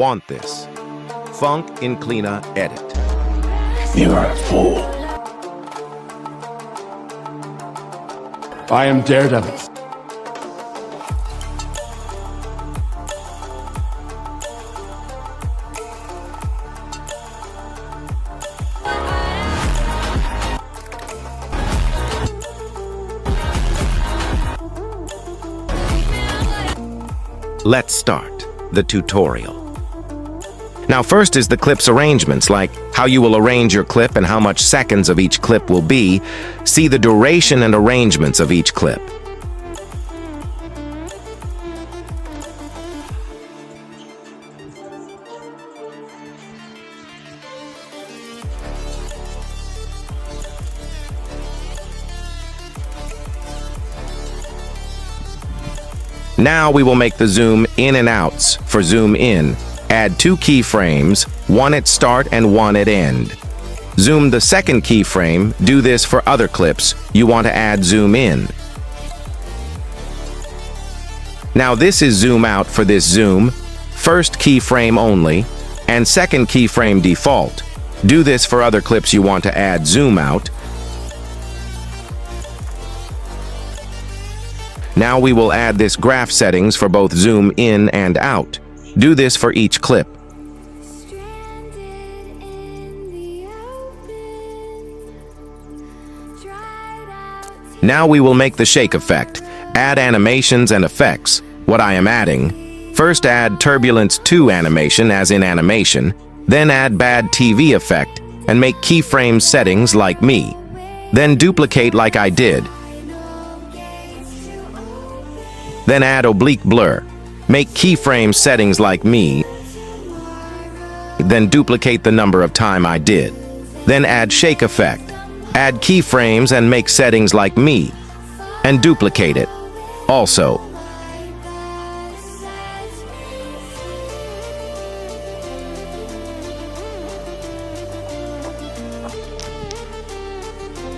want this. Phonk, INCLINA, edit. You are a fool. I am Daredevil. Let's start the tutorial. Now first is the clip's arrangements, like how you will arrange your clip and how much seconds of each clip will be. See the duration and arrangements of each clip. Now we will make the zoom in and outs. For zoom in, add 2 keyframes, one at start and one at end. Zoom the second keyframe. Do this for other clips you want to add zoom in. Now this is zoom out for this zoom, first keyframe only, and second keyframe default. Do this for other clips you want to add zoom out. Now we will add this graph settings for both zoom in and out. Do this for each clip. Now we will make the shake effect. Add animations and effects. What I am adding. First add turbulence 2 animation as in animation. Then add bad TV effect and make keyframe settings like me. Then duplicate like I did. Then add oblique blur. Make keyframe settings like me. Then duplicate the number of time I did. Then add shake effect. Add keyframes and make settings like me. And duplicate it. Also.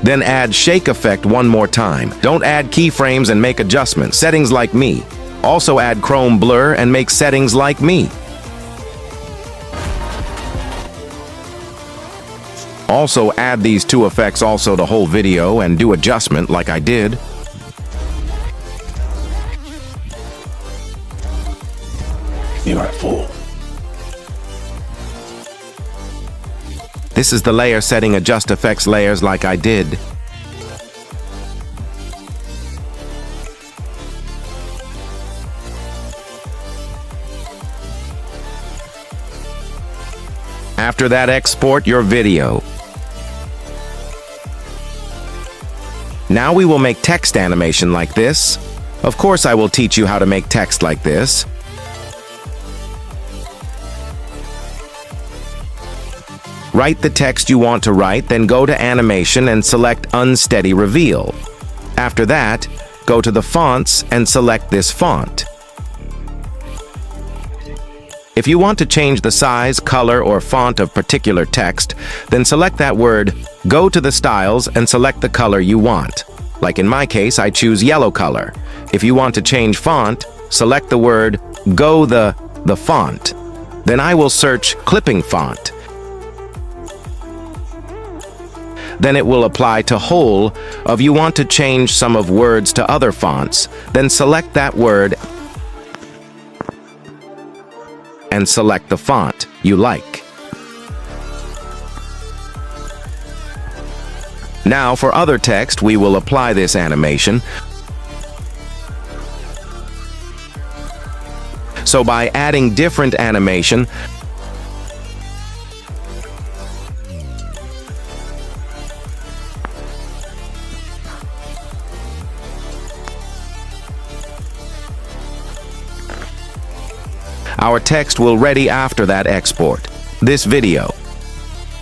Then add shake effect one more time. Don't add keyframes and make adjustments. Settings like me. Also add chrome blur and make settings like me. Also add these 2 effects also to whole video and do adjustment like I did. You are a fool. This is the layer setting. Adjust effects layers like I did. After that, export your video. Now we will make text animation like this. Of course, I will teach you how to make text like this. Write the text you want to write, then go to animation and select unsteady reveal. After that, go to the fonts and select this font. If you want to change the size, color, or font of particular text, then select that word, go to the styles and select the color you want. Like in my case, I choose yellow color. If you want to change font, select the word, go the font. Then I will search clipping font. Then it will apply to whole. If you want to change some of words to other fonts, then select that word and select the font you like. Now for other text, we will apply this animation. So by adding different animation, our text will ready after that export this video.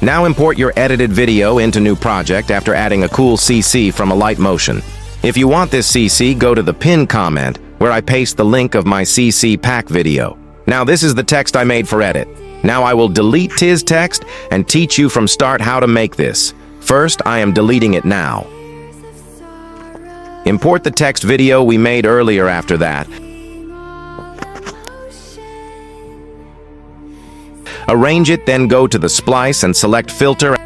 Now import your edited video into new project after adding a cool CC from a light motion. If you want this CC, go to the pin comment where I paste the link of my CC pack video. Now this is the text I made for edit. Now I will delete his text and teach you from start how to make this. First, I am deleting it now. Import the text video we made earlier after that. Arrange it, then go to the splice and select filter.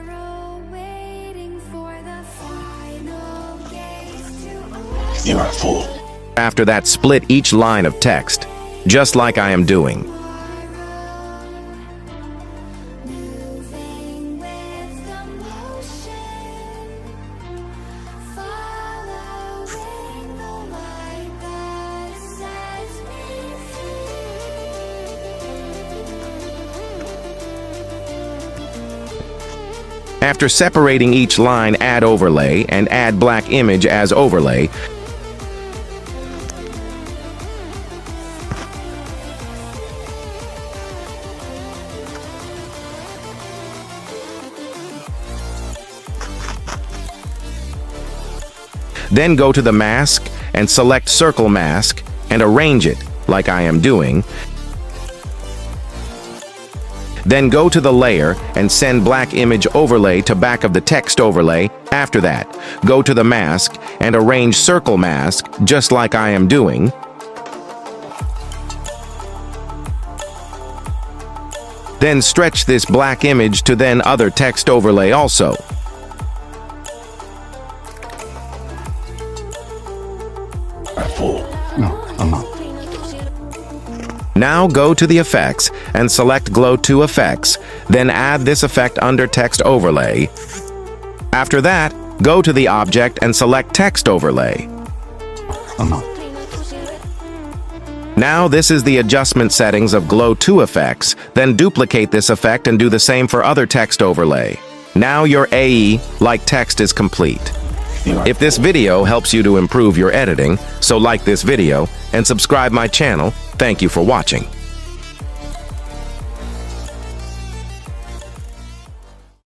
You are a fool. After that, split each line of text, just like I am doing. After separating each line, add overlay and add black image as overlay. Then go to the mask and select circle mask and arrange it like I am doing. Then go to the layer and send black image overlay to back of the text overlay. After that, go to the mask and arrange circle mask just like I am doing. Then stretch this black image to then other text overlay also. A fool. No, I'm not. Now go to the effects and select Glow 2 effects, then add this effect under text overlay. After that, go to the object and select text overlay. I'm not. Now this is the adjustment settings of Glow 2 effects, then duplicate this effect and do the same for other text overlay. Now your AE like text is complete. If this video helps you to improve your editing, so like this video and subscribe my channel. Thank you for watching.